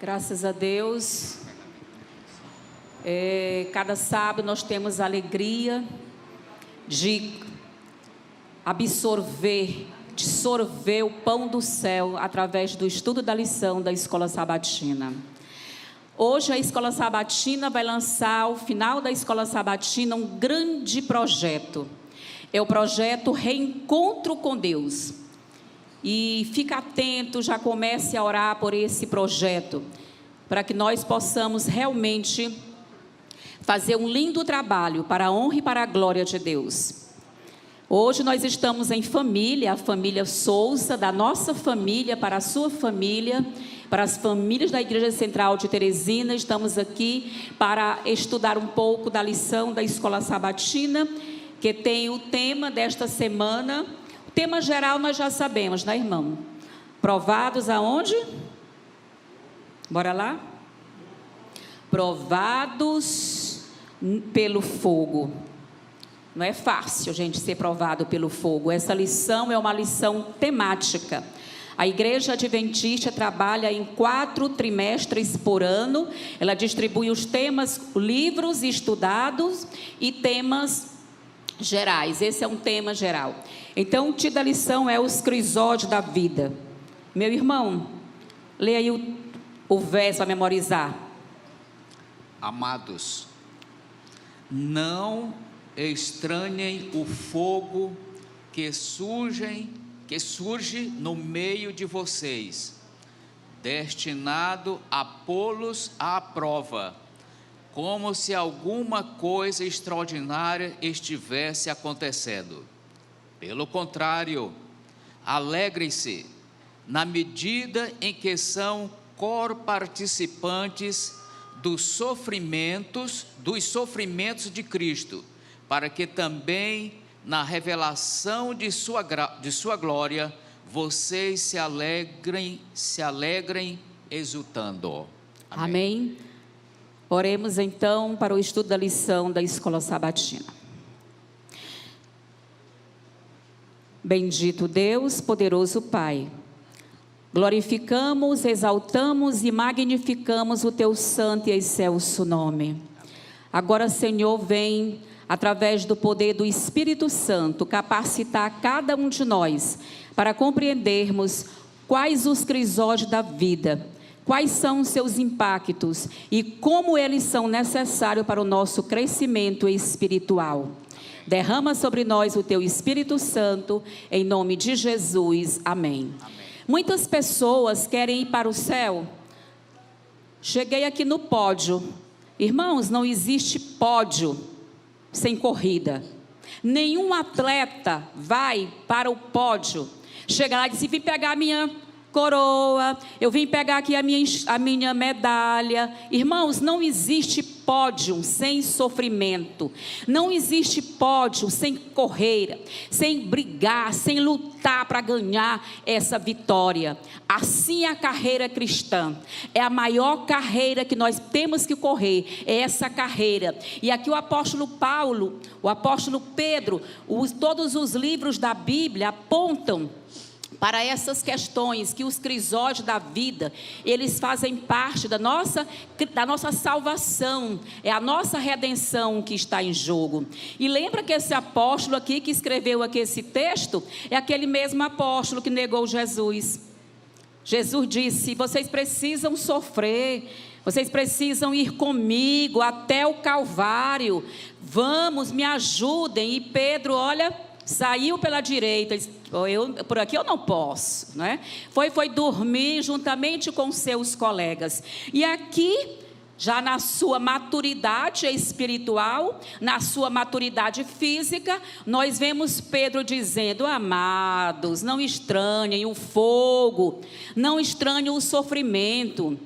Graças a Deus. Cada sábado nós temos a alegria de sorver o pão do céu através do estudo da lição da Escola Sabatina. Hoje a Escola Sabatina vai lançar, ao final da Escola Sabatina, um grande projeto. É o projeto Reencontro com Deus. E fica atento, já comece a orar por esse projeto, para que nós possamos realmente fazer um lindo trabalho para a honra e para a glória de Deus. Hoje nós estamos em família, a família Souza, da nossa família para a sua família, para as famílias da Igreja Central de Teresina. Estamos aqui para estudar um pouco da lição da Escola Sabatina, que tem o tema desta semana. O tema geral nós já sabemos, né, irmão? Provados aonde? Bora lá? Provados pelo fogo. Não é fácil, gente, ser provado pelo fogo. Essa lição é uma lição temática. A Igreja Adventista trabalha em 4 trimestres por ano. Ela distribui os temas, livros estudados e temas gerais. Esse é um tema geral. Então, o título da lição é Os Crisóstolos da Vida. Meu irmão, leia aí o verso para memorizar. Amados, não estranhem o fogo que surge no meio de vocês, destinado a pô-los à prova, como se alguma coisa extraordinária estivesse acontecendo. Pelo contrário, alegrem-se na medida em que são co-participantes dos sofrimentos de Cristo, para que também na revelação de sua glória vocês se alegrem exultando. Amém. Oremos então para o estudo da lição da Escola Sabatina. Bendito Deus, poderoso Pai, glorificamos, exaltamos e magnificamos o Teu santo e excelso nome. Agora, Senhor, vem, através do poder do Espírito Santo, capacitar cada um de nós para compreendermos quais os crisóstolos da vida, quais são os seus impactos e como eles são necessários para o nosso crescimento espiritual. Derrama sobre nós o Teu Espírito Santo, em nome de Jesus. Amém. Amém. Muitas pessoas querem ir para o céu. Cheguei aqui no pódio. Irmãos, não existe pódio sem corrida. Nenhum atleta vai para o pódio. Chega lá e diz: vim pegar a minha coroa, eu vim pegar aqui a minha medalha. Irmãos, não existe pódio sem sofrimento. Não existe pódio sem correr, sem brigar, sem lutar para ganhar essa vitória. Assim é a carreira cristã. É a maior carreira que nós temos que correr, é essa carreira. E aqui o apóstolo Paulo, o apóstolo Pedro, todos os livros da Bíblia apontam para essas questões, que os crisóstolos da vida, eles fazem parte da nossa salvação, é a nossa redenção que está em jogo. E lembra que esse apóstolo aqui, que escreveu aqui esse texto, é aquele mesmo apóstolo que negou Jesus. Jesus disse: vocês precisam sofrer, vocês precisam ir comigo até o Calvário, vamos, me ajudem. E Pedro, olha, saiu pela direita, disse: por aqui eu não posso, né? Foi dormir juntamente com seus colegas. E aqui, já na sua maturidade espiritual, na sua maturidade física, nós vemos Pedro dizendo: amados, não estranhem o fogo, não estranhem o sofrimento.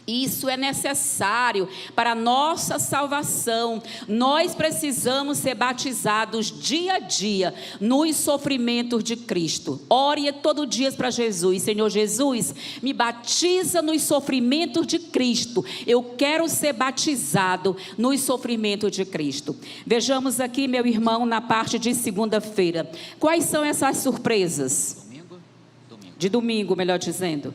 Isso é necessário para a nossa salvação. Nós precisamos ser batizados dia a dia nos sofrimentos de Cristo. Ore todo dia para Jesus: Senhor Jesus, me batiza nos sofrimentos de Cristo. Eu quero ser batizado nos sofrimentos de Cristo. Vejamos aqui, meu irmão, na parte de segunda-feira. Quais são essas surpresas? De domingo, melhor dizendo.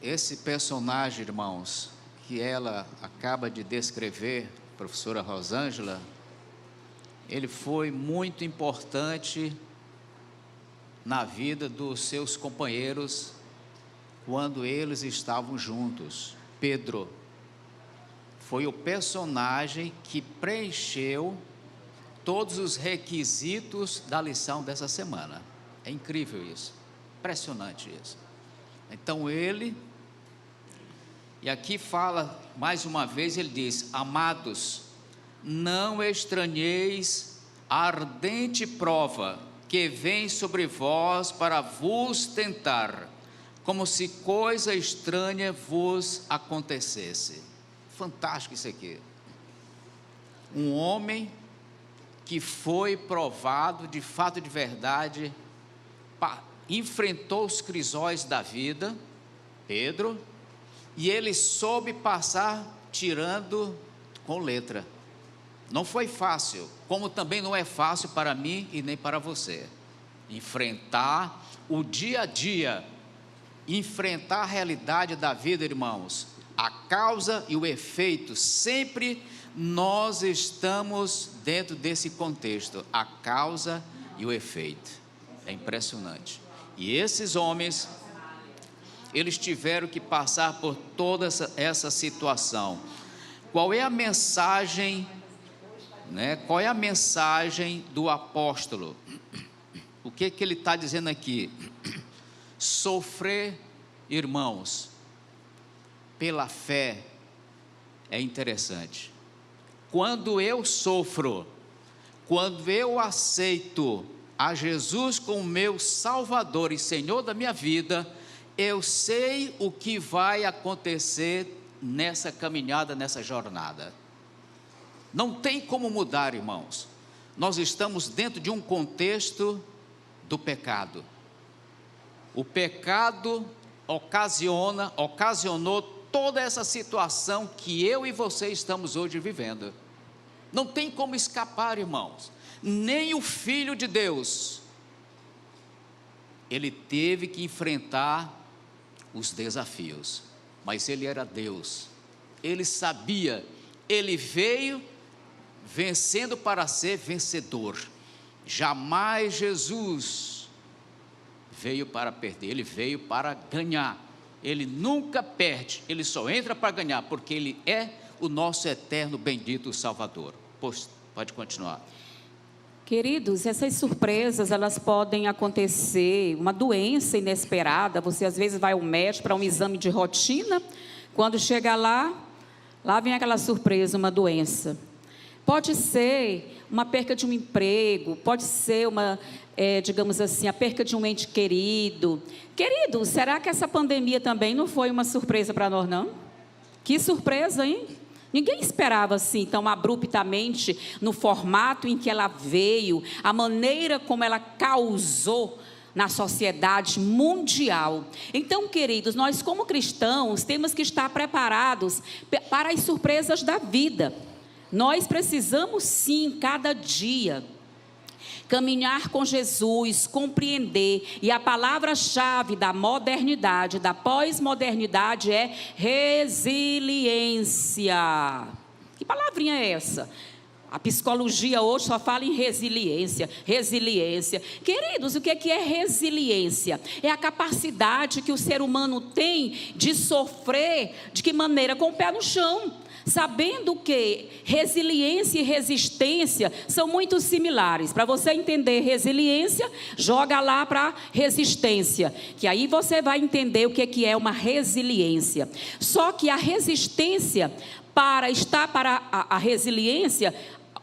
esse personagem, irmãos, que ela acaba de descrever, professora Rosângela, ele foi muito importante na vida dos seus companheiros quando eles estavam juntos. Pedro foi o personagem que preencheu todos os requisitos da lição dessa semana. É incrível isso, impressionante isso. Então ele, e aqui fala mais uma vez, ele diz: amados, não estranheis a ardente prova que vem sobre vós para vos tentar, como se coisa estranha vos acontecesse. Fantástico isso aqui. Um homem que foi provado de fato, de verdade, enfrentou os crisóis da vida, Pedro, e ele soube passar tirando com letra. Não foi fácil, como também não é fácil para mim e nem para você. Enfrentar o dia a dia, enfrentar a realidade da vida, irmãos, a causa e o efeito, sempre nós estamos dentro desse contexto, a causa e o efeito. É impressionante. E esses homens, eles tiveram que passar por toda essa situação. Qual é a mensagem, Qual é a mensagem do apóstolo? O que ele está dizendo aqui? Sofrer, irmãos, pela fé é interessante. Quando eu sofro, quando eu aceito a Jesus como meu Salvador e Senhor da minha vida, eu sei o que vai acontecer nessa caminhada, nessa jornada. Não tem como mudar, irmãos. Nós estamos dentro de um contexto do pecado. O pecado ocasionou toda essa situação que eu e você estamos hoje vivendo. Não tem como escapar, irmãos. Nem o Filho de Deus, ele teve que enfrentar os desafios, mas ele era Deus, ele sabia, ele veio vencendo para ser vencedor. Jamais Jesus veio para perder, ele veio para ganhar. Ele nunca perde, ele só entra para ganhar, porque ele é o nosso eterno bendito Salvador. Pode continuar. Queridos, essas surpresas, elas podem acontecer, uma doença inesperada, você às vezes vai ao médico para um exame de rotina, quando chega lá vem aquela surpresa, uma doença. Pode ser uma perca de um emprego, pode ser digamos assim, a perca de um ente querido. Querido, será que essa pandemia também não foi uma surpresa para nós, não? Que surpresa, hein? Ninguém esperava assim, tão abruptamente, no formato em que ela veio, a maneira como ela causou na sociedade mundial. Então, queridos, nós como cristãos temos que estar preparados para as surpresas da vida. Nós precisamos sim, cada dia, caminhar com Jesus, compreender, e a palavra-chave da modernidade, da pós-modernidade é resiliência. Que palavrinha é essa? A psicologia hoje só fala em resiliência. Queridos, o que é resiliência? É a capacidade que o ser humano tem de sofrer, de que maneira? Com o pé no chão. Sabendo que resiliência e resistência são muito similares. Para você entender resiliência, joga lá para resistência, que aí você vai entender o que é uma resiliência. Só que a resistência, para a resiliência,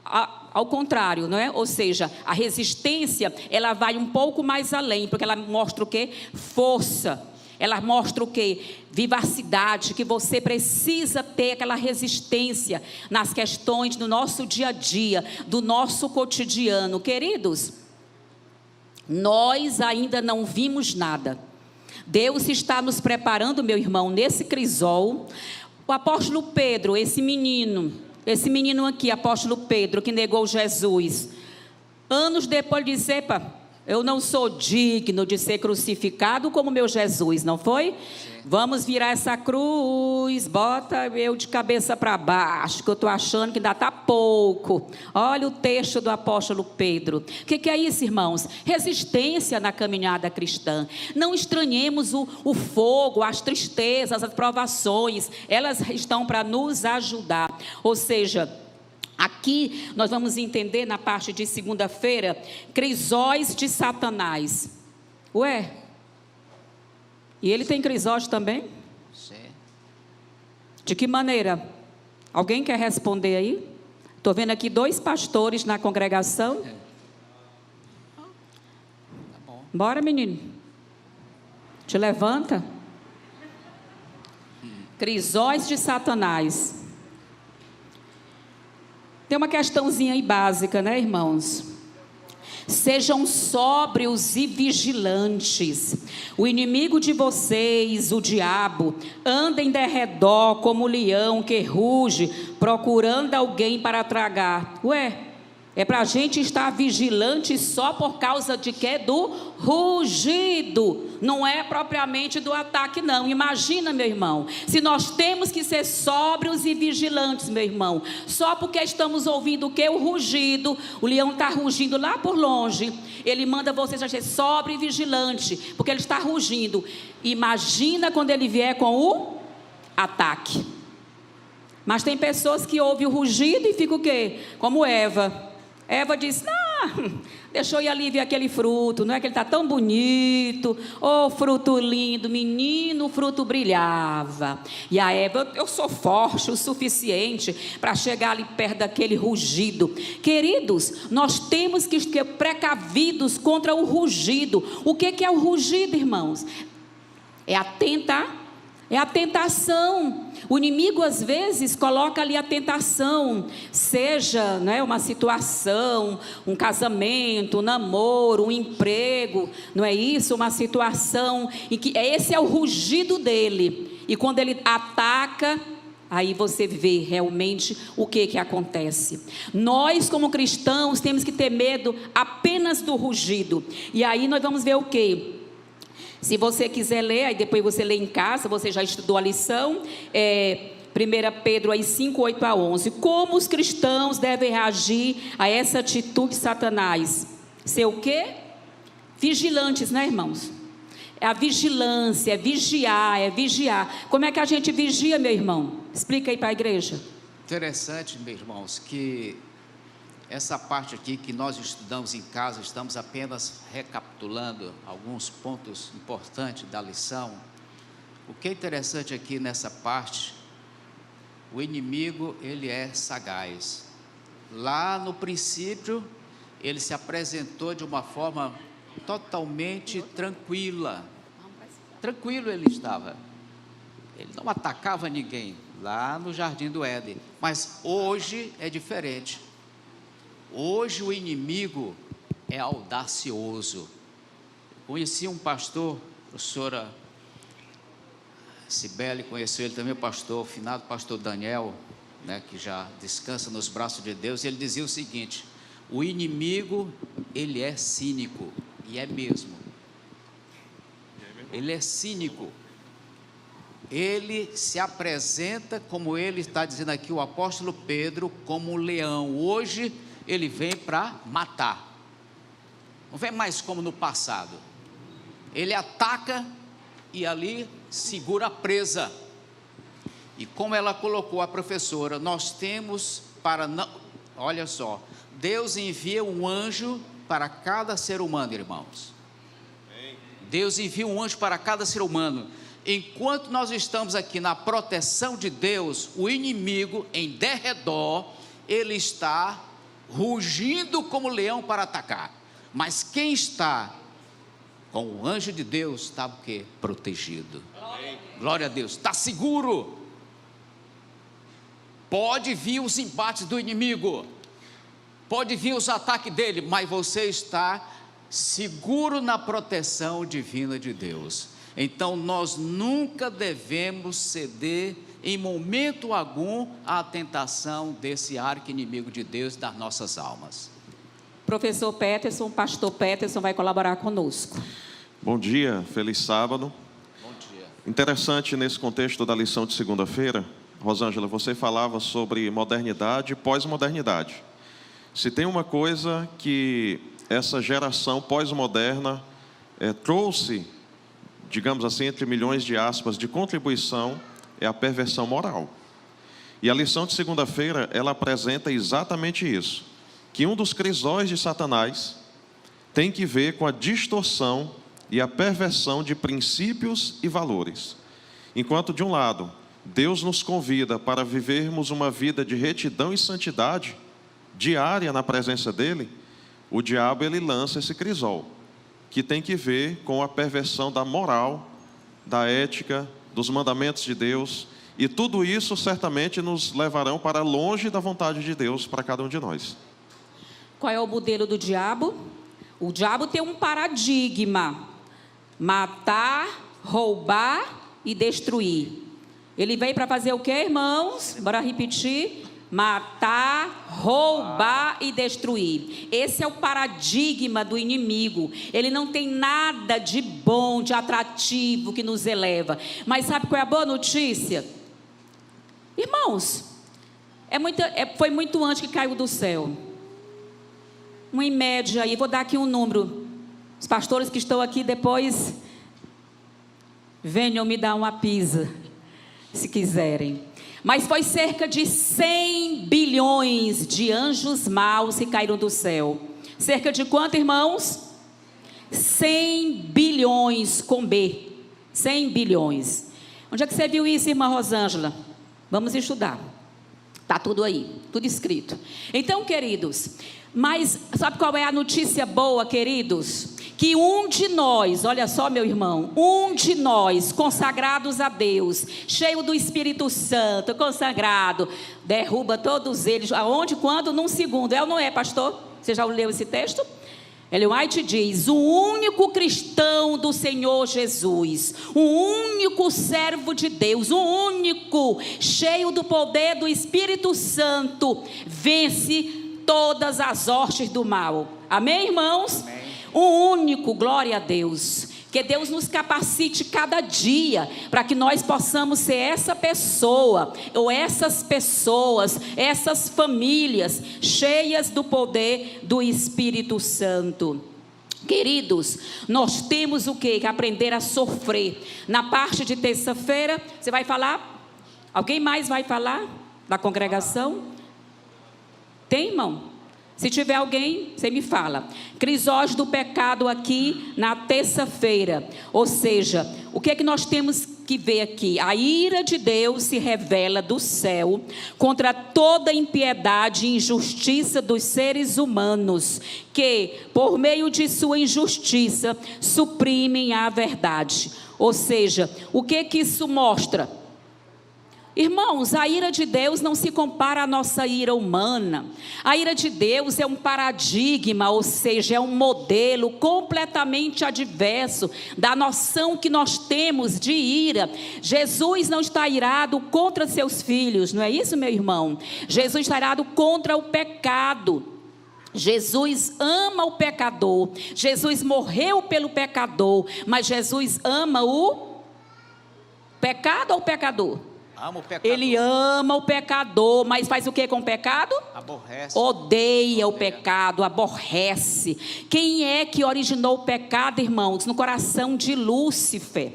ao contrário, não é? Ou seja, a resistência, ela vai um pouco mais além, porque ela mostra o quê? Força. Ela mostra o quê? Vivacidade, que você precisa ter aquela resistência nas questões do nosso dia a dia, do nosso cotidiano. Queridos, nós ainda não vimos nada. Deus está nos preparando, meu irmão, nesse crisol. O apóstolo Pedro, esse menino aqui, apóstolo Pedro, que negou Jesus, anos depois de dizer, Eu não sou digno de ser crucificado como meu Jesus, não foi? Sim. Vamos virar essa cruz, bota eu de cabeça para baixo, que eu estou achando que ainda está pouco. Olha o texto do apóstolo Pedro. O que é isso, irmãos? Resistência na caminhada cristã. Não estranhemos o fogo, as tristezas, as provações. Elas estão para nos ajudar. Ou seja, aqui nós vamos entender na parte de segunda-feira, crisóis de Satanás. Ué? E ele tem crisóis também? Sim. De que maneira? Alguém quer responder aí? Estou vendo aqui 2 pastores na congregação. Tá bom. Bora, menino. Te levanta. Crisóis de Satanás. Tem uma questãozinha aí básica, né, irmãos? Sejam sóbrios e vigilantes. O inimigo de vocês, o diabo, anda em derredor como leão que ruge, procurando alguém para tragar. Ué, é para a gente estar vigilante só por causa de quê? Do rugido. Não é propriamente do ataque, não. Imagina, meu irmão, se nós temos que ser sóbrios e vigilantes, meu irmão, só porque estamos ouvindo o quê? O rugido. O leão está rugindo lá por longe. Ele manda você já ser sóbrio e vigilante, porque ele está rugindo. Imagina quando ele vier com o ataque. Mas tem pessoas que ouvem o rugido e ficam o quê? Como Eva. Eva disse, deixa eu ir ali ver aquele fruto, não é que ele está tão bonito, fruto lindo, menino, o fruto brilhava. E a Eva, eu sou forte o suficiente para chegar ali perto daquele rugido. Queridos, nós temos que ser precavidos contra o rugido. O que é o rugido, irmãos? É a tentação. O inimigo às vezes coloca ali a tentação, seja, né, uma situação, um casamento, um namoro, um emprego, não é isso? Uma situação em que esse é o rugido dele, e quando ele ataca, aí você vê realmente o que acontece. Nós como cristãos temos que ter medo apenas do rugido, e aí nós vamos ver o quê? Se você quiser ler, aí depois você lê em casa, você já estudou a lição, 1 Pedro 5, 8 a 11. Como os cristãos devem reagir a essa atitude de Satanás? Ser o quê? Vigilantes, né, irmãos? É a vigilância, é vigiar. Como é que a gente vigia, meu irmão? Explica aí para a igreja. Interessante, meus irmãos, que essa parte aqui que nós estudamos em casa, estamos apenas recapitulando alguns pontos importantes da lição. O que é interessante aqui nessa parte, o inimigo, ele é sagaz. Lá no princípio, ele se apresentou de uma forma totalmente tranquila. Tranquilo ele estava. Ele não atacava ninguém lá no Jardim do Éden. Mas hoje é diferente. Hoje o inimigo é audacioso. Conheci um pastor, a professora Cibele conheceu ele também, o pastor, o finado pastor Daniel, né, que já descansa nos braços de Deus. Ele dizia o seguinte: o inimigo, ele é cínico, e é mesmo. Ele é cínico. Ele se apresenta, como ele está dizendo aqui, o apóstolo Pedro, como um leão. Hoje ele vem para matar, não vem mais como no passado. Ele ataca e ali segura a presa. E como ela colocou a professora, nós temos para não, olha só, Deus envia um anjo para cada ser humano, irmãos. Deus envia um anjo para cada ser humano. Enquanto nós estamos aqui na proteção de Deus, o inimigo em derredor, ele está rugindo como leão para atacar. Mas quem está com o anjo de Deus está o quê? Protegido. Glória a Deus, está seguro. Pode vir os embates do inimigo, pode vir os ataques dele, mas você está seguro na proteção divina de Deus. Então nós nunca devemos ceder em momento algum à tentação desse arqui-inimigo de Deus das nossas almas. Professor Peterson, pastor Peterson vai colaborar conosco. Bom dia, feliz sábado. Bom dia. Interessante nesse contexto da lição de segunda-feira, Rosângela, você falava sobre modernidade e pós-modernidade. Se tem uma coisa que essa geração pós-moderna trouxe, digamos assim, entre milhões de aspas, de contribuição, é a perversão moral. E a lição de segunda-feira, ela apresenta exatamente isso, que um dos crisóis de Satanás tem que ver com a distorção e a perversão de princípios e valores. Enquanto, de um lado, Deus nos convida para vivermos uma vida de retidão e santidade diária na presença dEle, o diabo ele lança esse crisol, que tem que ver com a perversão da moral, da ética, dos mandamentos de Deus, e tudo isso certamente nos levarão para longe da vontade de Deus para cada um de nós. Qual é o modelo do diabo? O diabo tem um paradigma: matar, roubar e destruir. Ele veio para fazer o quê, irmãos? Bora repetir: matar, roubar e destruir. Esse é o paradigma do inimigo. Ele não tem nada de bom, de atrativo que nos eleva. Mas sabe qual é a boa notícia? Irmãos, foi muito antes que caiu do céu. Em média, aí vou dar aqui um número. Os pastores que estão aqui depois venham me dar uma pisa, se quiserem. Mas foi cerca de 100 bilhões de anjos maus que caíram do céu. Cerca de quanto, irmãos? 100 bilhões com B. 100 bilhões. Onde é que você viu isso, irmã Rosângela? Vamos estudar. Está tudo aí, tudo escrito. Então, queridos, mas sabe qual é a notícia boa, queridos? Que um de nós, olha só, meu irmão, um de nós, consagrados a Deus, cheio do Espírito Santo, consagrado, derruba todos eles, aonde, quando? Num segundo. É ou não é, pastor? Você já leu esse texto? Ellen White diz: o único cristão do Senhor Jesus, o único servo de Deus, o único cheio do poder do Espírito Santo, vence todas as hostes do mal. Amém, irmãos? Amém. O único, glória a Deus. Que Deus nos capacite cada dia para que nós possamos ser essa pessoa, ou essas pessoas, essas famílias cheias do poder do Espírito Santo. Queridos, nós temos o quê? Que aprender a sofrer. Na parte de terça-feira, você vai falar? Alguém mais vai falar da congregação? Tem, irmão? Se tiver alguém, você me fala. Crisós do pecado aqui na terça-feira. Ou seja, o que é que nós temos que ver aqui? A ira de Deus se revela do céu contra toda impiedade e injustiça dos seres humanos, que, por meio de sua injustiça, suprimem a verdade. Ou seja, o que que isso mostra? Irmãos, a ira de Deus não se compara à nossa ira humana. A ira de Deus é um paradigma, ou seja, é um modelo completamente adverso da noção que nós temos de ira. Jesus não está irado contra seus filhos, não é isso, meu irmão? Jesus está irado contra o pecado. Jesus ama o pecador. Jesus morreu pelo pecador, mas Jesus ama o pecado ou o pecador? Ama o pecador. Ele ama o pecador, mas faz o que com o pecado? Aborrece. Odeia o pecado, aborrece. Quem é que originou o pecado, irmãos? No coração de Lúcifer.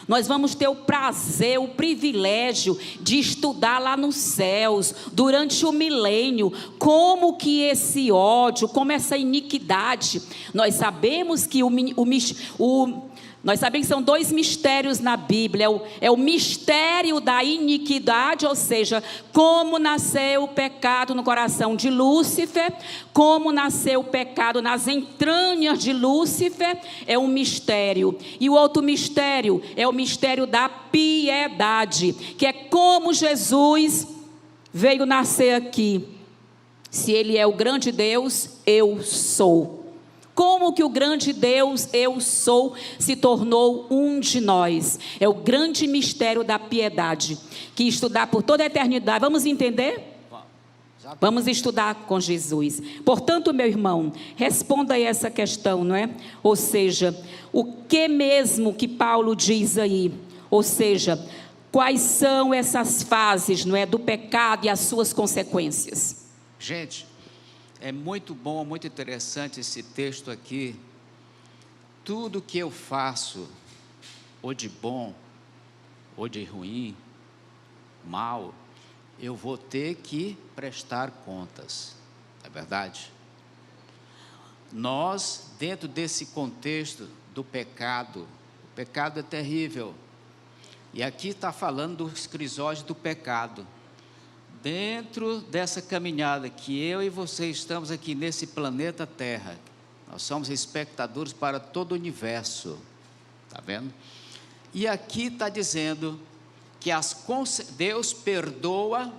Nós vamos ter o prazer, o privilégio de estudar lá nos céus, durante o milênio, como que esse ódio, como essa iniquidade. Nós sabemos que nós sabemos que são dois mistérios na Bíblia. É o mistério da iniquidade, ou seja, como nasceu o pecado no coração de Lúcifer, como nasceu o pecado nas entranhas de Lúcifer, é um mistério. E o outro mistério é o mistério da piedade, que é como Jesus veio nascer aqui. Se Ele é o grande Deus, eu sou. Como que o grande Deus, eu sou, se tornou um de nós? É o grande mistério da piedade, que estudar por toda a eternidade. Vamos entender? Vamos estudar com Jesus. Portanto, meu irmão, responda aí essa questão, não é? Ou seja, o que mesmo que Paulo diz aí? Ou seja, quais são essas fases, não é, do pecado e as suas consequências? Gente, é muito bom, muito interessante esse texto aqui. Tudo que eu faço, ou de bom, ou de ruim, mal, eu vou ter que prestar contas, é verdade? Nós, dentro desse contexto do pecado, o pecado é terrível, e aqui está falando dos crisóstolos do pecado. Dentro dessa caminhada que eu e você estamos aqui nesse planeta Terra, nós somos espectadores para todo o universo, está vendo? E aqui está dizendo que Deus perdoa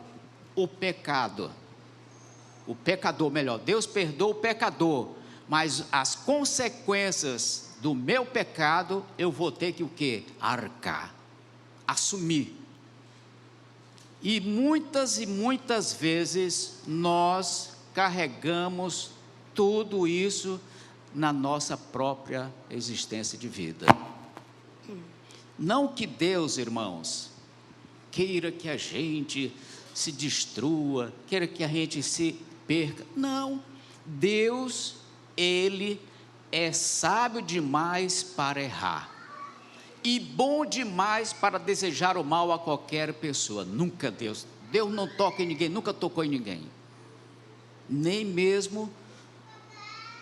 o pecado, o pecador, melhor, Deus perdoa o pecador, mas as consequências do meu pecado, eu vou ter que o quê? Arcar, assumir. E muitas vezes nós carregamos tudo isso na nossa própria existência de vida. Não que Deus, irmãos, queira que a gente se destrua, queira que a gente se perca. Não, Deus, Ele é sábio demais para errar e bom demais para desejar o mal a qualquer pessoa. Nunca Deus não toca em ninguém, nunca tocou em ninguém, nem mesmo,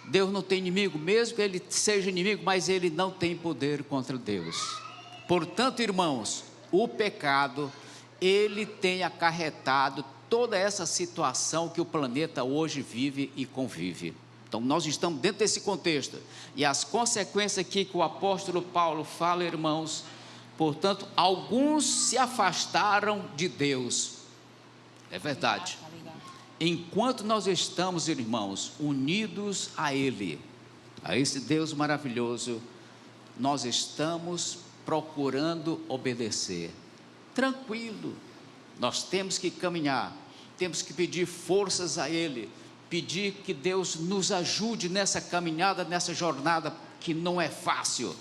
Deus não tem inimigo, mesmo que Ele seja inimigo, mas Ele não tem poder contra Deus. Portanto, irmãos, o pecado, ele tem acarretado toda essa situação que o planeta hoje vive e convive. Então, nós estamos dentro desse contexto, e as consequências aqui que o apóstolo Paulo fala, irmãos, portanto, alguns se afastaram de Deus, é verdade, enquanto nós estamos, irmãos, unidos a Ele, a esse Deus maravilhoso, nós estamos procurando obedecer, tranquilo, nós temos que caminhar, temos que pedir forças a Ele, pedir que Deus nos ajude nessa caminhada, nessa jornada que não é fácil.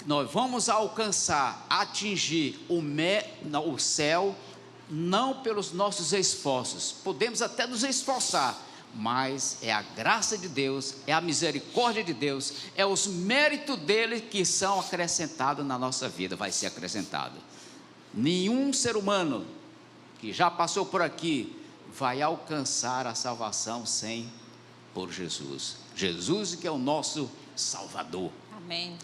Nós vamos alcançar, atingir o céu, não pelos nossos esforços, podemos até nos esforçar, mas é a graça de Deus, é a misericórdia de Deus, é os méritos dele que são acrescentados na nossa vida, vai ser acrescentado. Nenhum ser humano que já passou por aqui vai alcançar a salvação sem por Jesus. Jesus que é o nosso Salvador. Amém.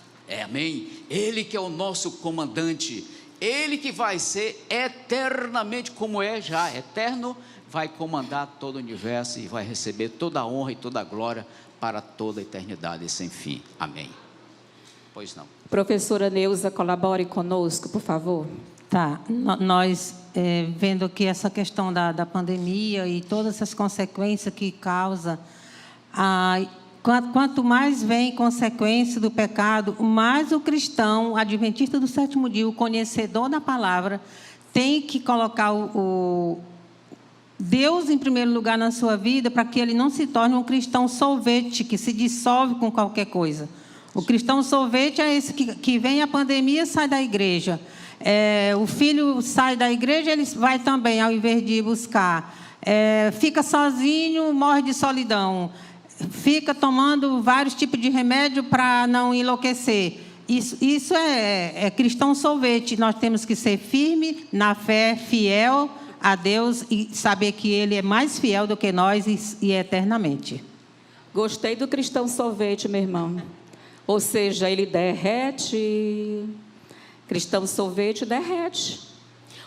Amém. Ele que é o nosso comandante, Ele que vai ser eternamente, como é já eterno, vai comandar todo o universo e vai receber toda a honra e toda a glória para toda a eternidade sem fim. Amém. Pois não. Professora Neuza, colabore conosco, por favor. Tá, nós vendo aqui essa questão da pandemia e todas essas consequências que causa, quanto mais vem consequência do pecado, mais o cristão, adventista do sétimo dia, o conhecedor da palavra, tem que colocar o Deus em primeiro lugar na sua vida, para que ele não se torne um cristão sorvete, que se dissolve com qualquer coisa. O cristão sorvete é esse que vem a pandemia, sai da igreja. O filho sai da igreja, ele vai também, ao invés de ir buscar. Fica sozinho, morre de solidão. Fica tomando vários tipos de remédio para não enlouquecer. Isso é cristão sorvete. Nós temos que ser firme na fé, fiel a Deus e saber que Ele é mais fiel do que nós e eternamente. Gostei do cristão sorvete, meu irmão. Ou seja, ele derrete. Cristão sorvete derrete.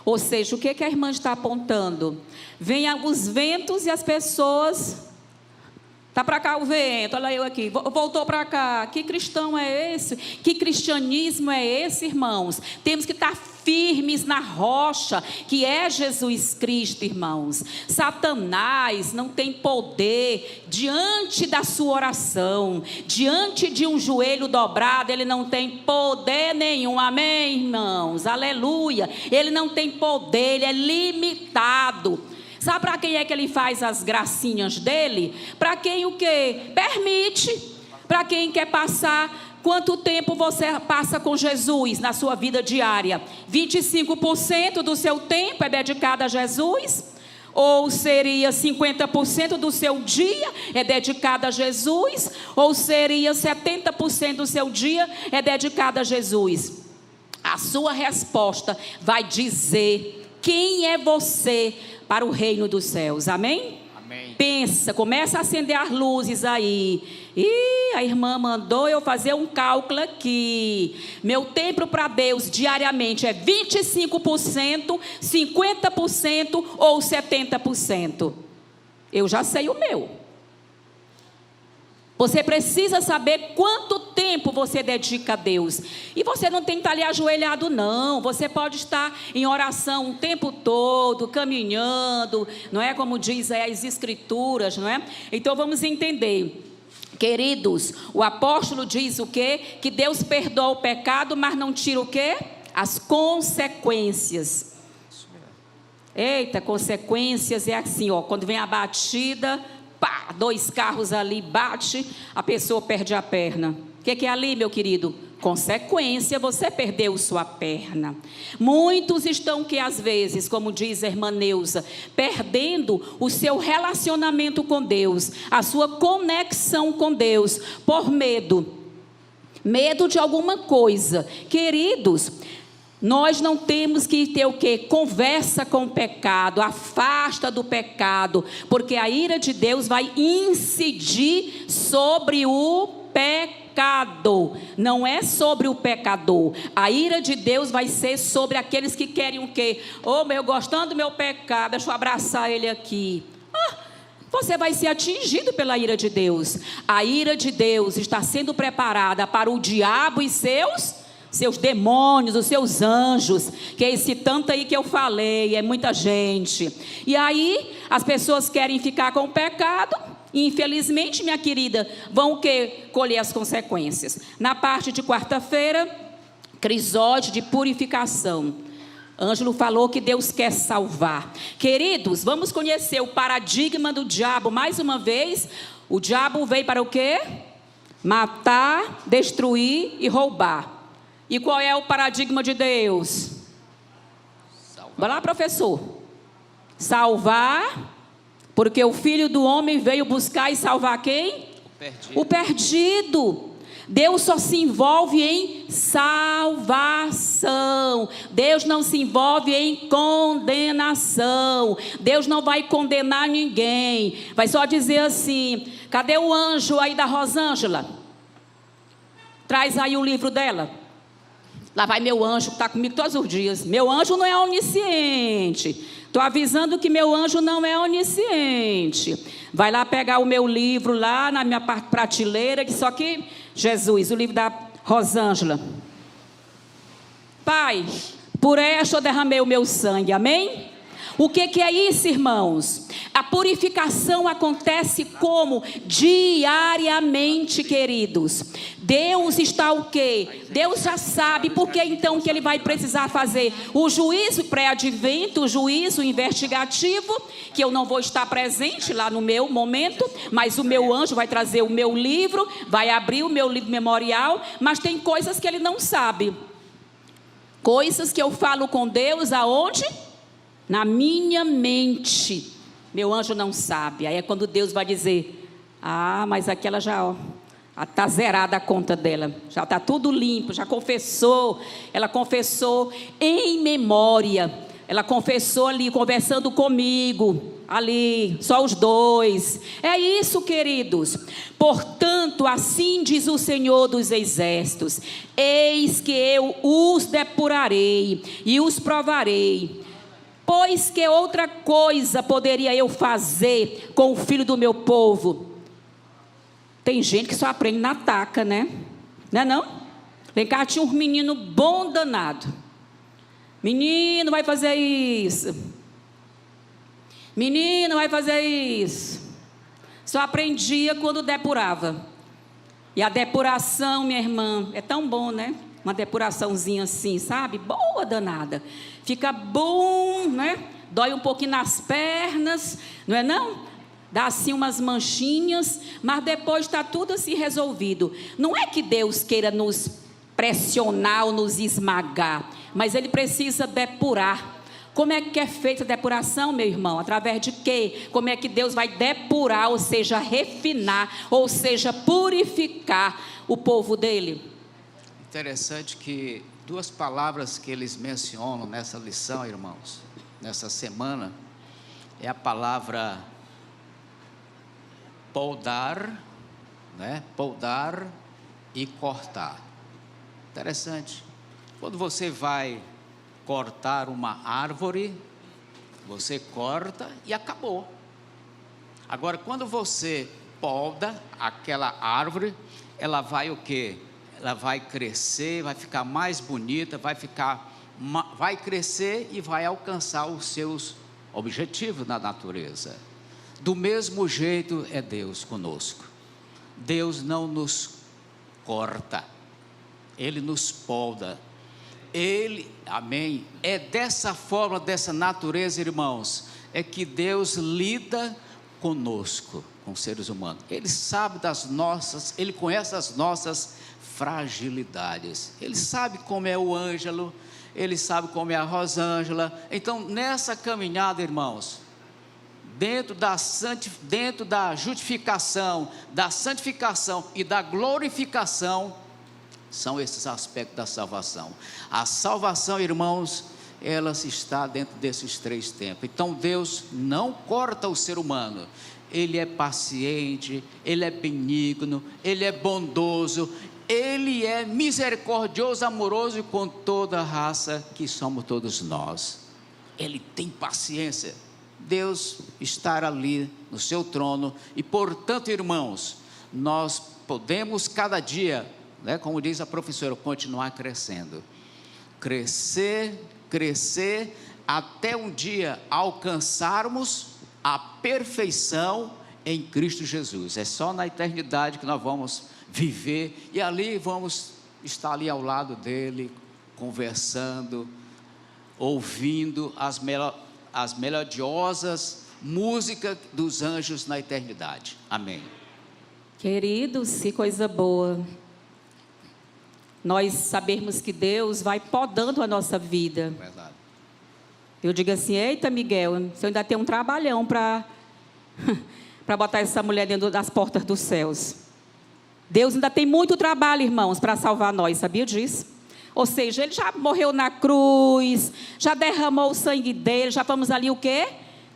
Ou seja, o que a irmã está apontando? Vem os ventos e as pessoas... Está para cá o vento, olha eu aqui, voltou para cá. Que cristão é esse? Que cristianismo é esse, irmãos? Temos que estar firmes na rocha, que é Jesus Cristo, irmãos. Satanás não tem poder diante da sua oração, diante de um joelho dobrado, ele não tem poder nenhum, amém, irmãos? Aleluia, ele não tem poder, ele é limitado. Sabe para quem é que ele faz as gracinhas dele? Para quem o quê? Permite. Para quem quer passar. Quanto tempo você passa com Jesus na sua vida diária? 25% do seu tempo é dedicado a Jesus? Ou seria 50% do seu dia é dedicado a Jesus? Ou seria 70% do seu dia é dedicado a Jesus? A sua resposta vai dizer quem é você para o reino dos céus. Amém? Amém. Pensa, começa a acender as luzes aí. A irmã mandou eu fazer um cálculo aqui. Meu tempo para Deus diariamente é 25%, 50% ou 70%. Eu já sei o meu. Você precisa saber quanto tempo você dedica a Deus. E você não tem que estar ali ajoelhado, não. Você pode estar em oração o tempo todo, caminhando, não é? Como diz aí as escrituras, não é? Então vamos entender. Queridos, o apóstolo diz o quê? Que Deus perdoa o pecado, mas não tira o quê? As consequências. Eita, consequências é assim, ó, quando vem a batida, pá, 2 carros ali, bate, a pessoa perde a perna. O que é ali, meu querido? Consequência, você perdeu sua perna. Muitos estão que às vezes, como diz a irmã Neuza, perdendo o seu relacionamento com Deus, a sua conexão com Deus, por medo de alguma coisa. Queridos, nós não temos que ter o quê? Conversa com o pecado, afasta do pecado, porque a ira de Deus vai incidir sobre o pecado. Não é sobre o pecador. A ira de Deus vai ser sobre aqueles que querem o quê? Oh, meu, gostando do meu pecado, deixa eu abraçar ele aqui. Você vai ser atingido pela ira de Deus. A ira de Deus está sendo preparada para o diabo e seus demônios, os seus anjos, que é esse tanto aí que eu falei, é muita gente. E aí, as pessoas querem ficar com o pecado, e infelizmente, minha querida, vão o quê? Colher as consequências. Na parte de quarta-feira, crisóide de purificação. Ângelo falou que Deus quer salvar. Queridos, vamos conhecer o paradigma do diabo. Mais uma vez, o diabo veio para o quê? Matar, destruir e roubar. E qual é o paradigma de Deus? Vai lá, professor. Salvar, porque o Filho do Homem veio buscar e salvar quem? O perdido. Deus só se envolve em salvação. Deus não se envolve em condenação. Deus não vai condenar ninguém. Vai só dizer assim: cadê o anjo aí da Rosângela? Traz aí o livro dela. Lá vai meu anjo que está comigo todos os dias. Meu anjo não é onisciente. Estou avisando que meu anjo não é onisciente. Vai lá pegar o meu livro lá na minha prateleira, que só que Jesus, o livro da Rosângela. Pai, por esta eu derramei o meu sangue, amém? O que é isso, irmãos? A purificação acontece como? Diariamente, queridos. Deus está o quê? Deus já sabe por que então que Ele vai precisar fazer o juízo pré-advento, o juízo investigativo, que eu não vou estar presente lá no meu momento, mas o meu anjo vai trazer o meu livro, vai abrir o meu livro memorial, mas tem coisas que Ele não sabe. Coisas que eu falo com Deus aonde? Na minha mente. Meu anjo não sabe. Aí é quando Deus vai dizer: ah, mas aquela já está zerada a conta dela, já está tudo limpo, já confessou. Ela confessou em memória. Ela confessou ali, conversando comigo, ali, só os dois. É isso, queridos. Portanto, assim diz o Senhor dos Exércitos: eis que eu os depurarei e os provarei. Pois que outra coisa poderia eu fazer com o filho do meu povo? Tem gente que só aprende na taca, né? Não é não? Vem cá, tinha um menino bom danado. Menino, vai fazer isso. Menino, vai fazer isso. Só aprendia quando depurava. E a depuração, minha irmã, é tão bom, né? Uma depuraçãozinha assim, sabe? Boa danada. Fica bom, né? dói um pouquinho nas pernas, não é não? Dá assim umas manchinhas, mas depois está tudo assim resolvido. Não é que Deus queira nos pressionar ou nos esmagar, mas Ele precisa depurar. Como é que é feita a depuração, meu irmão? Através de quê? Como é que Deus vai depurar, ou seja, refinar, ou seja, purificar o povo dele? Interessante que duas palavras que eles mencionam nessa lição, irmãos, nessa semana, é a palavra podar, né? Podar e cortar. Interessante. Quando você vai cortar uma árvore, você corta e acabou. Agora, quando você poda aquela árvore, ela vai o quê? Ela vai crescer, vai ficar mais bonita, vai crescer e vai alcançar os seus objetivos na natureza. Do mesmo jeito é Deus conosco. Deus não nos corta, Ele nos poda. Ele, amém, é dessa forma, dessa natureza, irmãos, é que Deus lida conosco, com seres humanos. Ele sabe Ele conhece as nossas fragilidades. Ele sabe como é o Ângelo, Ele sabe como é a Rosângela. Então, nessa caminhada, irmãos, dentro da justificação, da santificação e da glorificação, são esses aspectos da salvação. A salvação, irmãos, ela está dentro desses três tempos. Então Deus não corta o ser humano. Ele é paciente, Ele é benigno, Ele é bondoso, Ele é misericordioso, amoroso com toda a raça que somos todos nós. Ele tem paciência. Deus está ali no seu trono e, portanto, irmãos, nós podemos cada dia, né, como diz a professora, continuar crescendo, crescer até um dia alcançarmos a perfeição em Cristo Jesus. É só na eternidade que nós vamos viver e ali vamos estar ali ao lado dele, conversando, ouvindo as melodiosas músicas dos anjos na eternidade. Amém. Queridos, que coisa boa nós sabermos que Deus vai podando a nossa vida. Verdade. Eu digo assim: eita, Miguel, você ainda tem um trabalhão para botar essa mulher dentro das portas dos céus. Deus ainda tem muito trabalho, irmãos, para salvar nós, sabia disso? Ou seja, Ele já morreu na cruz, já derramou o sangue dele, já vamos ali o quê?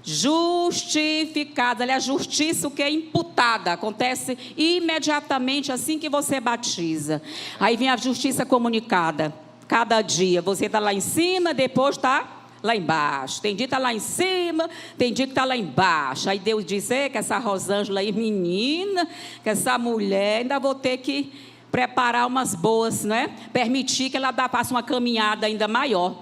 Justificada. Ali a justiça, o que é imputada, acontece imediatamente assim que você batiza. Aí vem a justiça comunicada, cada dia, você está lá em cima, depois está lá embaixo, tem dia que está lá em cima, tem dia que está lá embaixo. Aí Deus diz: que essa Rosângela aí, menina, que essa mulher, ainda vou ter que preparar umas boas, né? Permitir que ela faça uma caminhada ainda maior.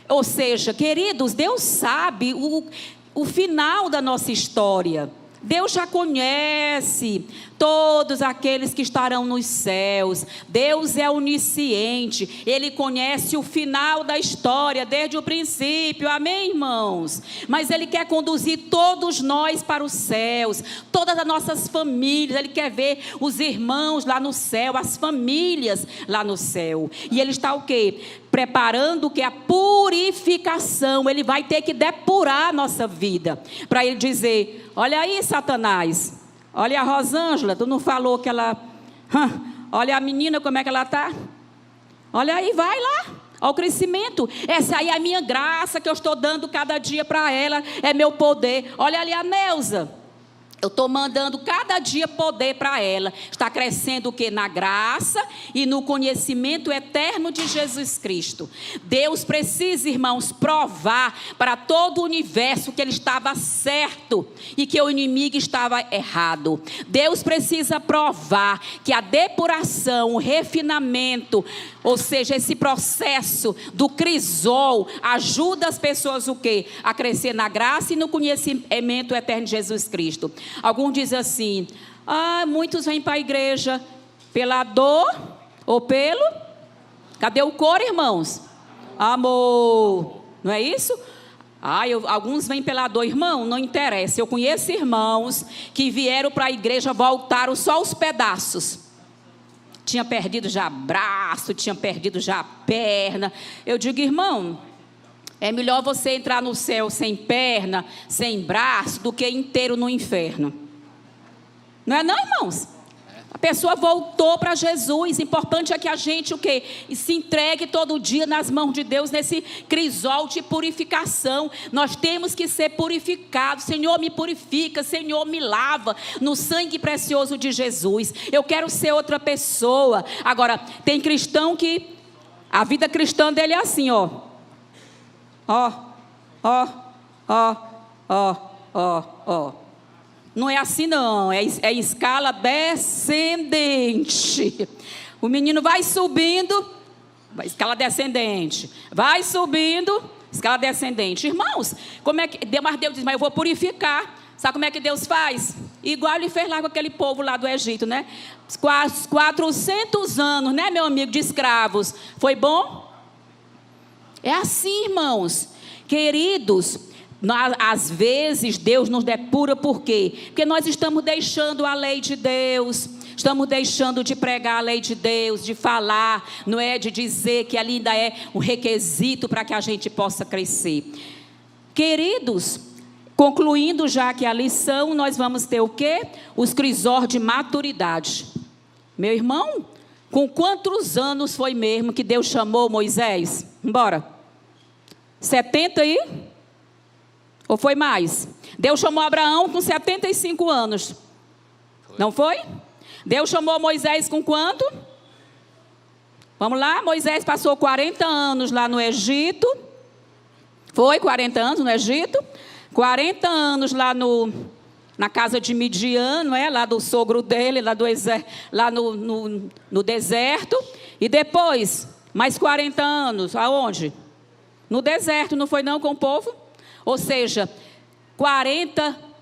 Ou seja, queridos, Deus sabe o final da nossa história. Deus já conhece todos aqueles que estarão nos céus. Deus é onisciente, Ele conhece o final da história desde o princípio, amém, irmãos? Mas Ele quer conduzir todos nós para os céus, todas as nossas famílias. Ele quer ver os irmãos lá no céu, as famílias lá no céu. E Ele está o quê? Preparando o que? A purificação. Ele vai ter que depurar a nossa vida, para Ele dizer: olha aí, Satanás, olha a Rosângela, tu não falou que ela... olha a menina, como é que ela está? Olha aí, vai lá, olha o crescimento. Essa aí é a minha graça que eu estou dando cada dia para ela, é meu poder. Olha ali a Neuza, eu estou mandando cada dia poder para ela. Está crescendo o quê? Na graça e no conhecimento eterno de Jesus Cristo. Deus precisa, irmãos, provar para todo o universo que Ele estava certo e que o inimigo estava errado. Deus precisa provar que a depuração, o refinamento, ou seja, esse processo do crisol, ajuda as pessoas o quê? A crescer na graça e no conhecimento eterno de Jesus Cristo. Alguns dizem assim: muitos vêm para a igreja pela dor ou pelo... Cadê o coro, irmãos? Amor. Não é isso? Alguns vêm pela dor. Irmão, não interessa. Eu conheço irmãos que vieram para a igreja, voltaram só os pedaços. Tinha perdido já braço, tinha perdido já perna. Eu digo, irmão, é melhor você entrar no céu sem perna, sem braço, do que inteiro no inferno. Não é não, irmãos? A pessoa voltou para Jesus. Importante é que a gente o quê? Se entregue todo dia nas mãos de Deus, nesse crisol de purificação. Nós temos que ser purificados. Senhor, me purifica. Senhor, me lava no sangue precioso de Jesus. Eu quero ser outra pessoa. Agora, tem cristão que a vida cristã dele é assim, ó. Ó. Não é assim não, é escala descendente. O menino vai subindo, escala descendente. Vai subindo, escala descendente. Irmãos, como é que... Mas Deus diz, mas eu vou purificar. Sabe como é que Deus faz? Igual ele fez lá com aquele povo lá do Egito, né? 400 anos, né, meu amigo, de escravos. Foi bom? É assim, irmãos. Queridos... Às vezes Deus nos depura, por quê? Porque nós estamos deixando a lei de Deus, estamos deixando de pregar a lei de Deus, de falar, não é? De dizer que ali ainda é um requisito para que a gente possa crescer. Queridos, concluindo já aqui a lição, nós vamos ter o quê? Os crisol de maturidade. Meu irmão, com quantos anos foi mesmo que Deus chamou Moisés? Bora. 70 aí? Ou foi mais? Deus chamou Abraão com 75 anos. Não foi? Deus chamou Moisés com quanto? Vamos lá, Moisés passou 40 anos lá no Egito. Foi 40 anos no Egito. 40 anos lá na casa de Midian, não é? Lá do sogro dele, lá no deserto. E depois, mais 40 anos, aonde? No deserto, não foi não com o povo? Ou seja,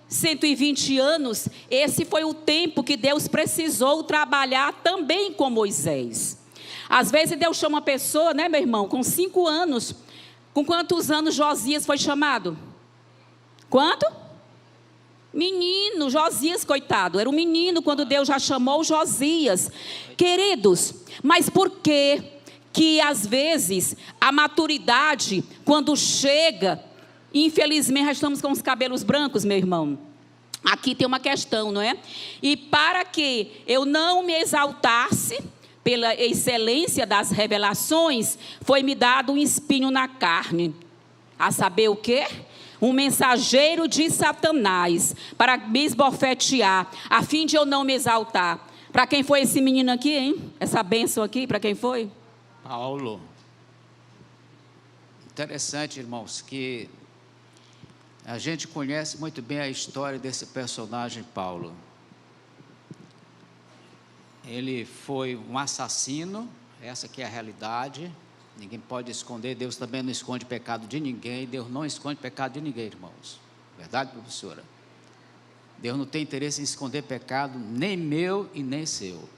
120 anos, esse foi o tempo que Deus precisou trabalhar também com Moisés. Às vezes Deus chama uma pessoa, né, meu irmão, com 5 anos. Com quantos anos Josias foi chamado? Quanto? Menino, Josias, coitado, era um menino quando Deus já chamou Josias. Queridos, mas por que às vezes a maturidade, quando chega... Infelizmente, já estamos com os cabelos brancos, meu irmão. Aqui tem uma questão, não é? E para que eu não me exaltasse pela excelência das revelações, foi-me dado um espinho na carne. A saber o quê? Um mensageiro de Satanás, para me esbofetear, a fim de eu não me exaltar. Para quem foi esse menino aqui, hein? Essa bênção aqui, para quem foi? Paulo. Interessante, irmãos, que... A gente conhece muito bem a história desse personagem Paulo. Ele foi um assassino, essa que é a realidade. Ninguém pode esconder, Deus também não esconde pecado de ninguém. Deus não esconde pecado de ninguém, irmãos. Verdade, professora? Deus não tem interesse em esconder pecado, nem meu e nem seu.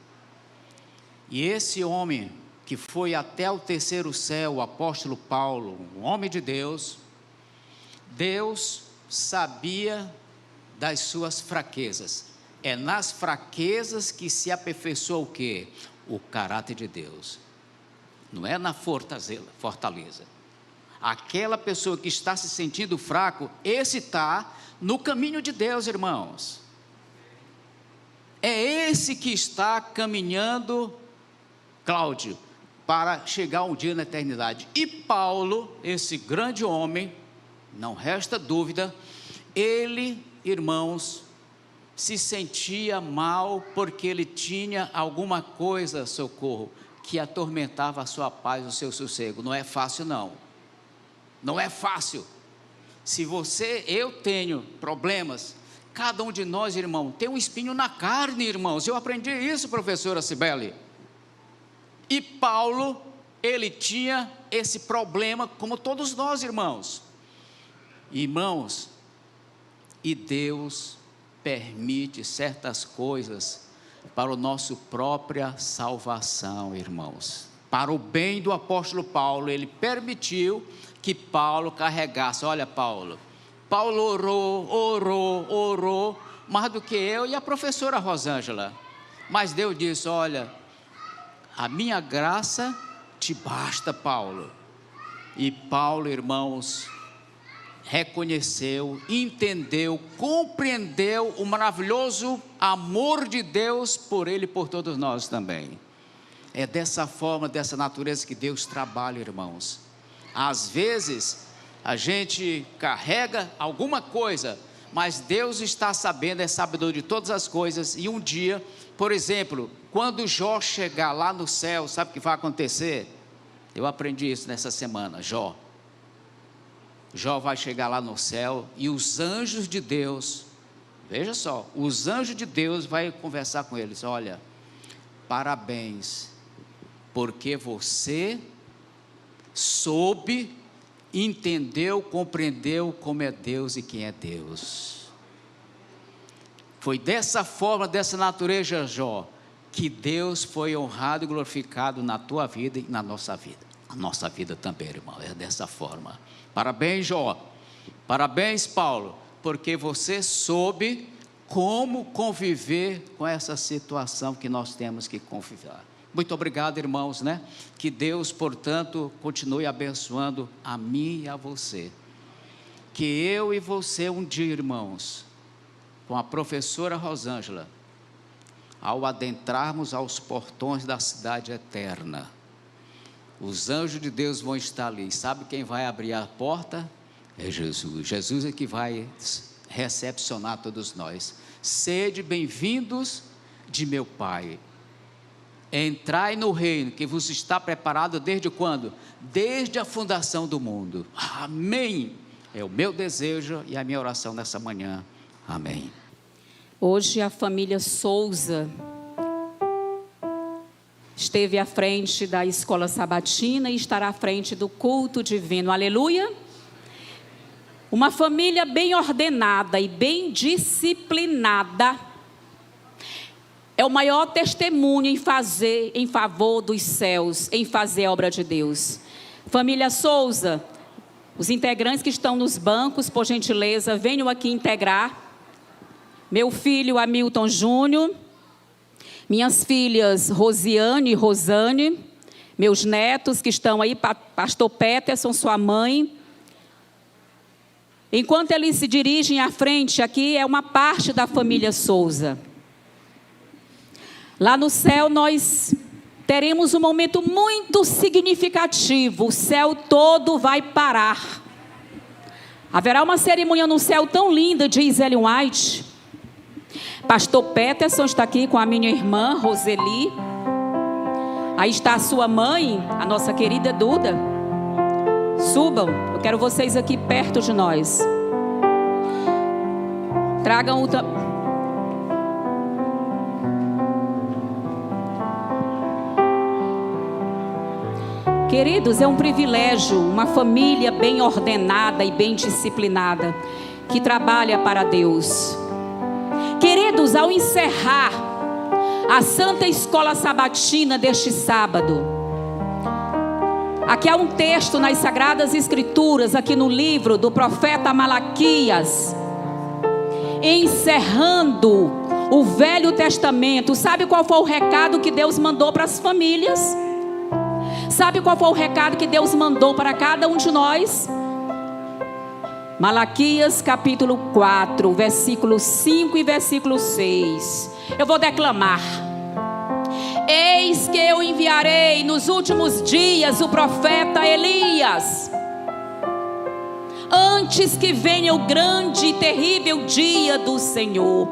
E esse homem que foi até o terceiro céu, o apóstolo Paulo, um homem de Deus... Deus sabia das suas fraquezas. É nas fraquezas que se aperfeiçoa o quê? O caráter de Deus. Não é na fortaleza. Aquela pessoa que está se sentindo fraco, esse está no caminho de Deus, irmãos. É esse que está caminhando, Cláudio, para chegar um dia na eternidade. E Paulo, esse grande homem, não resta dúvida, ele, irmãos, se sentia mal porque ele tinha alguma coisa, socorro, que atormentava a sua paz, o seu sossego. Não é fácil não, não é fácil. Se eu tenho problemas, cada um de nós, irmão, tem um espinho na carne, irmãos. Eu aprendi isso, professora Cibele. E Paulo, ele tinha esse problema, como todos nós, irmãos. Irmãos, e Deus permite certas coisas para a nossa própria salvação, irmãos. para o bem do apóstolo Paulo, ele permitiu que Paulo carregasse. Olha, Paulo orou, mais do que eu e a professora Rosângela. Mas Deus disse: olha, a minha graça te basta, Paulo. E Paulo, irmãos, reconheceu, entendeu, compreendeu o maravilhoso amor de Deus por ele e por todos nós também. É dessa forma, dessa natureza que Deus trabalha, irmãos. Às vezes a gente carrega alguma coisa, mas Deus está sabendo, é sabedor de todas as coisas. E um dia, por exemplo, quando Jó chegar lá no céu, sabe o que vai acontecer? Eu aprendi isso nessa semana. Jó vai chegar lá no céu e os anjos de Deus, veja só, os anjos de Deus vai conversar com eles: olha, parabéns, porque você soube, entendeu, compreendeu como é Deus e quem é Deus. Foi dessa forma, dessa natureza, Jó, que Deus foi honrado e glorificado na tua vida e na nossa vida. A nossa vida também, irmão, é dessa forma. Parabéns, Jó. Parabéns, Paulo, porque você soube como conviver com essa situação que nós temos que conviver. Muito obrigado, irmãos, né? Que Deus, portanto, continue abençoando a mim e a você. Que eu e você um dia, irmãos, com a professora Rosângela, ao adentrarmos aos portões da cidade eterna, os anjos de Deus vão estar ali. Sabe quem vai abrir a porta? É Jesus. Jesus é que vai recepcionar todos nós. Sede bem-vindos de meu Pai. Entrai no reino que vos está preparado desde quando? Desde a fundação do mundo. Amém. É o meu desejo e a minha oração nessa manhã. Amém. Hoje a família Souza esteve à frente da escola sabatina e estará à frente do culto divino. Aleluia. Uma família bem ordenada e bem disciplinada é o maior testemunho em favor dos céus, em fazer a obra de Deus. Família Souza, os integrantes que estão nos bancos, por gentileza, venham aqui integrar. Meu filho Hamilton Júnior, minhas filhas Rosiane e Rosane, meus netos que estão aí, pastor Peterson, sua mãe. Enquanto eles se dirigem à frente, aqui é uma parte da família Souza. Lá no céu nós teremos um momento muito significativo, o céu todo vai parar. Haverá uma cerimônia no céu tão linda, diz Ellen White. Pastor Peterson está aqui com a minha irmã Roseli. Aí está a sua mãe, a nossa querida Duda. Subam, eu quero vocês aqui perto de nós. Tragam o... Queridos, é um privilégio, uma família bem ordenada e bem disciplinada, que trabalha para Deus. Queridos, ao encerrar a Santa Escola Sabatina deste sábado, aqui há um texto nas Sagradas Escrituras, aqui no livro do profeta Malaquias, encerrando o Velho Testamento. Sabe qual foi o recado que Deus mandou para as famílias? Sabe qual foi o recado que Deus mandou para cada um de nós? Malaquias capítulo 4, versículo 5 e versículo 6. Eu vou declamar. Eis que eu enviarei nos últimos dias o profeta Elias, antes que venha o grande e terrível dia do Senhor.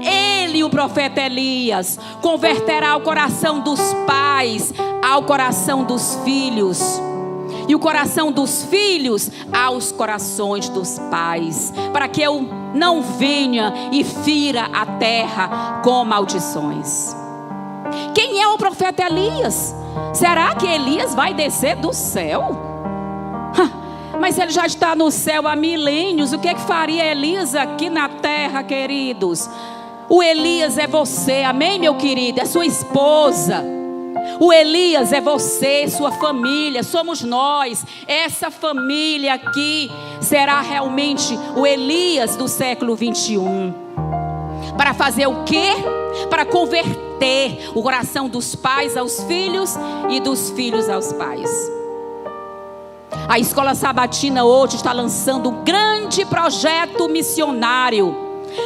Ele, o profeta Elias, converterá o coração dos pais ao coração dos filhos, e o coração dos filhos aos corações dos pais, para que eu não venha e fira a terra com maldições. Quem é o profeta Elias? Será que Elias vai descer do céu? Mas ele já está no céu há milênios. O que faria Elias aqui na terra, queridos? O Elias é você, amém, meu querido? É sua esposa. O Elias é você, sua família, somos nós. Essa família aqui será realmente o Elias do século 21. Para fazer o quê? Para converter o coração dos pais aos filhos e dos filhos aos pais. A Escola Sabatina hoje está lançando um grande projeto missionário.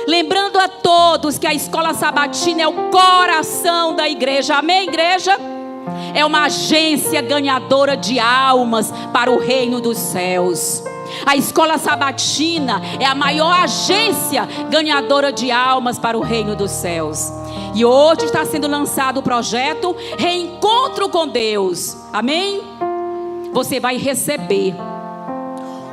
Lembrando a todos que a Escola Sabatina é o coração da igreja. Amém, igreja? É uma agência ganhadora de almas para o reino dos céus. A Escola Sabatina é a maior agência ganhadora de almas para o reino dos céus. E hoje está sendo lançado o projeto Reencontro com Deus. Amém? Você vai receber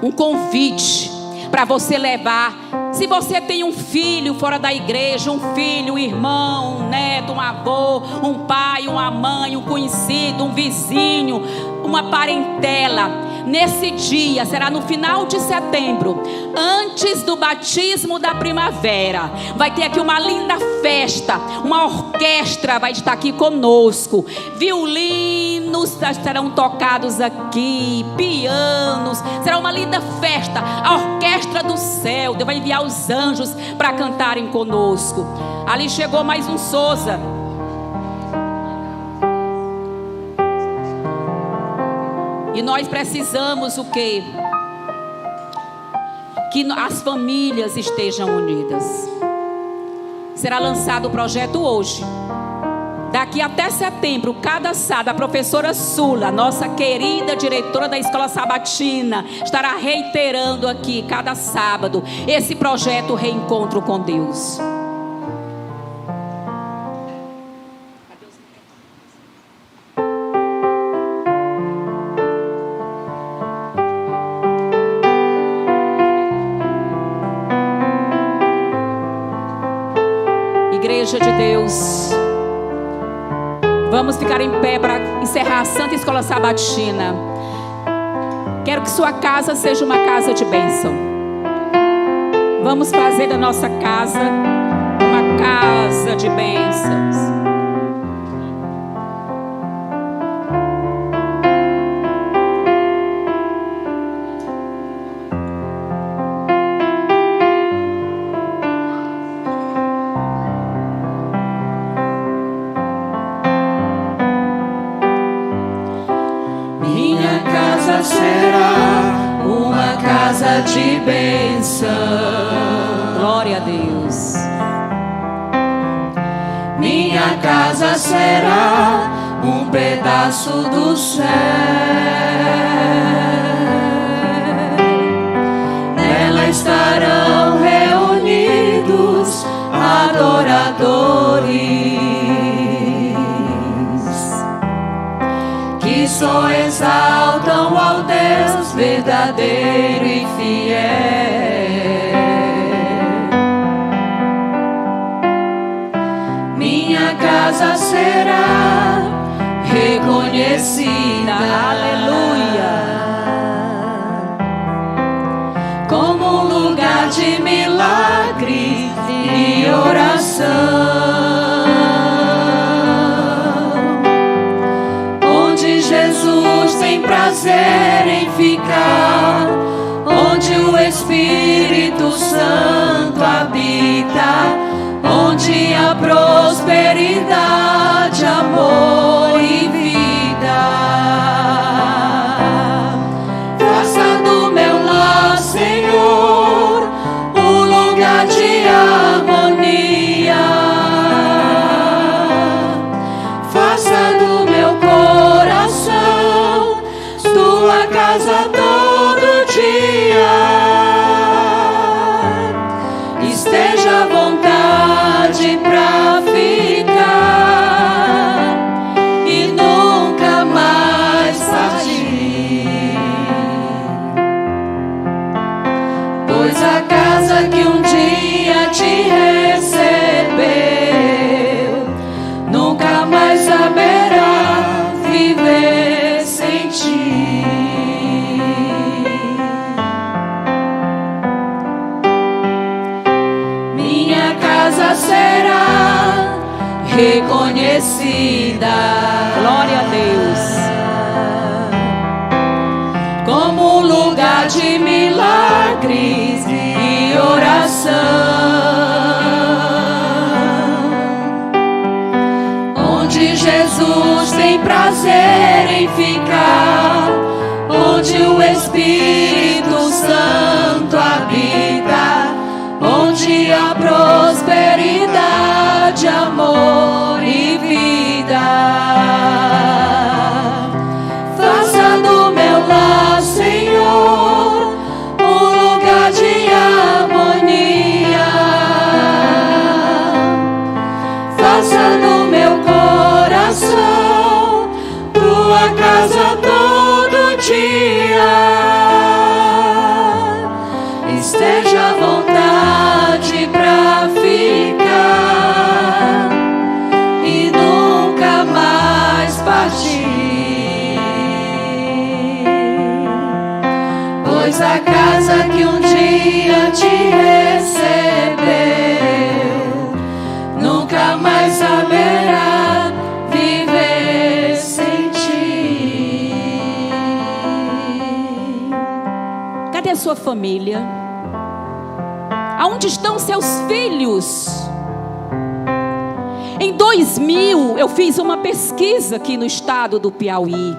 um convite para você levar. Se você tem um filho fora da igreja, um filho, um irmão, um neto, um avô, um pai, uma mãe, um conhecido, um vizinho, uma parentela, nesse dia, será no final de setembro, antes do batismo da primavera, vai ter aqui uma linda festa, uma orquestra vai estar aqui conosco, violinos serão tocados aqui, pianos, será uma linda festa, a orquestra do céu, Deus vai enviar os anjos para cantarem conosco. Ali chegou mais um Souza. E nós precisamos o quê? Que as famílias estejam unidas. Será lançado o projeto hoje. Daqui até setembro, cada sábado, a professora Sula, nossa querida diretora da Escola Sabatina, estará reiterando aqui, cada sábado, esse projeto Reencontro com Deus. Igreja de Deus, vamos ficar em pé para encerrar a Santa Escola Sabatina. Quero que sua casa seja uma casa de bênção. Vamos fazer da nossa casa uma casa de bênçãos. Será uma casa de bênção. Glória a Deus. Minha casa será um pedaço do céu. Nela estarão reunidos adoradores que só exaltam ao Deus verdadeiro e fiel. Minha casa será reconhecida, aleluia, como um lugar de milagre e oração. Jesus tem prazer em ficar, onde o Espírito Santo habita, onde há prosperidade, amor e vida. Faça do meu lar, Senhor, um lugar de harmonia. Faça do meu coração tua casa todo dia. Esteja à vontade pra ficar e nunca mais partir. Pois a casa que um dia te recebeu nunca mais saberá viver sem ti. Minha casa será reconhecida. de milagres e oração, onde Jesus tem prazer em ficar, onde o Espírito Santo habita, onde há prosperidade, amor e vida. Faça do meu lar, Senhor, um lugar de harmonia. Faça do meu coração tua casa todo dia. Esteja à vontade pra ficar e nunca mais partir, pois a casa que um dia te recebeu nunca mais saberá viver sem ti. Cadê a sua família? Aonde estão seus filhos? Em 2000, eu fiz uma pesquisa aqui no estado do Piauí,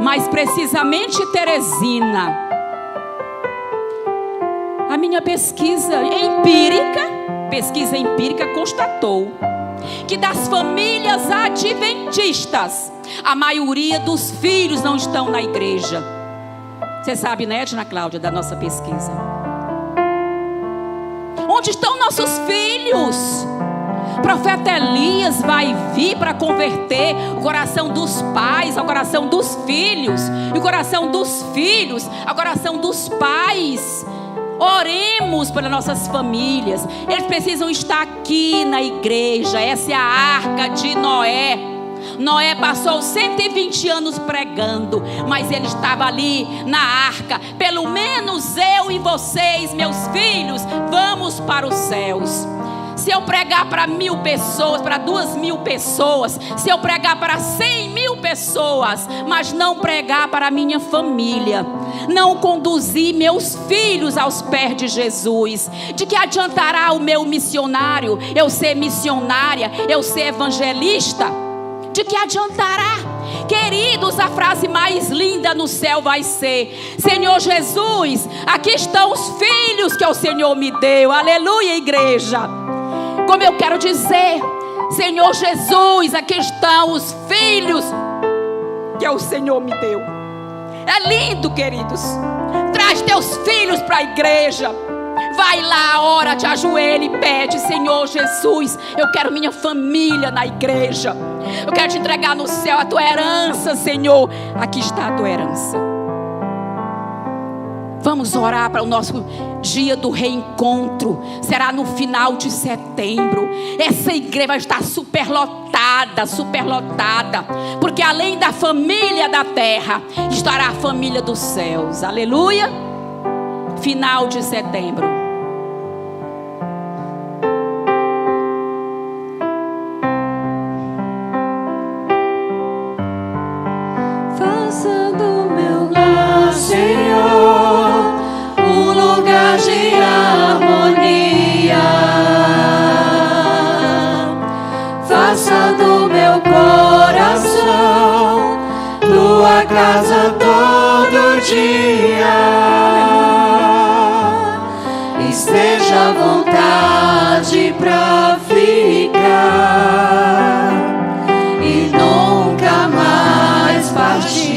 mais precisamente Teresina. A minha pesquisa empírica constatou que das famílias adventistas, a maioria dos filhos não estão na igreja. Você sabe, né, Edna Cláudia, da nossa pesquisa? Onde estão nossos filhos? O profeta Elias vai vir para converter o coração dos pais ao coração dos filhos, e o coração dos filhos ao coração dos pais. Oremos pelas nossas famílias. Eles precisam estar aqui na igreja. Essa é a arca de Noé. Noé passou 120 anos pregando, mas ele estava ali na arca. Pelo menos eu e vocês, meus filhos, vamos para os céus. Se eu pregar para 1000 pessoas, para 2000 pessoas, se eu pregar para 100.000 pessoas, mas não pregar para a minha família, não conduzir meus filhos aos pés de Jesus, de que adiantará o meu missionário, eu ser missionária, eu ser evangelista? De que adiantará? Queridos, a frase mais linda no céu vai ser: Senhor Jesus, aqui estão os filhos que o Senhor me deu. Aleluia, igreja. Como eu quero dizer, Senhor Jesus, aqui estão os filhos que o Senhor me deu. É lindo, queridos. Traz teus filhos para a igreja. Vai lá, ora, te ajoelha e pede: Senhor Jesus, eu quero minha família na igreja. Eu quero te entregar no céu a tua herança, Senhor. Aqui está a tua herança. Vamos orar para o nosso dia do reencontro. Será no final de setembro. Essa igreja vai estar superlotada, superlotada, porque além da família da terra, estará a família dos céus. Aleluia. Final de setembro. Faça do meu lar, Senhor, um lugar de harmonia. Faça do meu coração tua casa todo dia. Esteja à vontade pra ficar e nunca mais partir,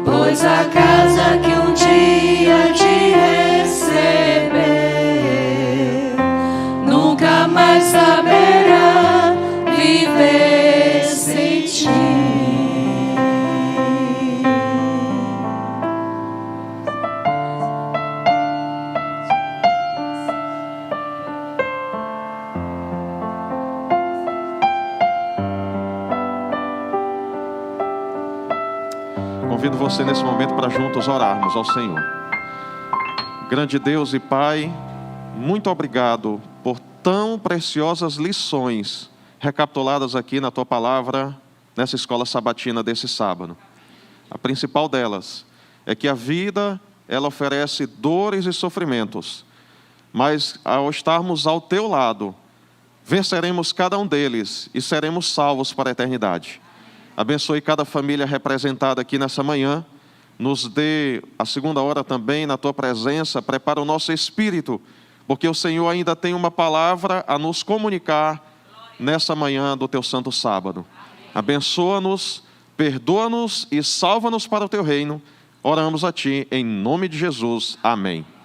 pois a casa que um dia te recebeu nunca mais saberá viver sem ti. Convido você nesse momento para juntos orarmos ao Senhor. Grande Deus e Pai, muito obrigado por tão preciosas lições recapituladas aqui na Tua Palavra, nessa escola sabatina desse sábado. A principal delas é que a vida, ela oferece dores e sofrimentos, mas ao estarmos ao teu lado, venceremos cada um deles e seremos salvos para a eternidade. Abençoe cada família representada aqui nessa manhã, nos dê a segunda hora também na tua presença, prepara o nosso espírito, porque o Senhor ainda tem uma palavra a nos comunicar nessa manhã do teu santo sábado. Abençoa-nos, perdoa-nos e salva-nos para o teu reino. Oramos a ti em nome de Jesus. Amém.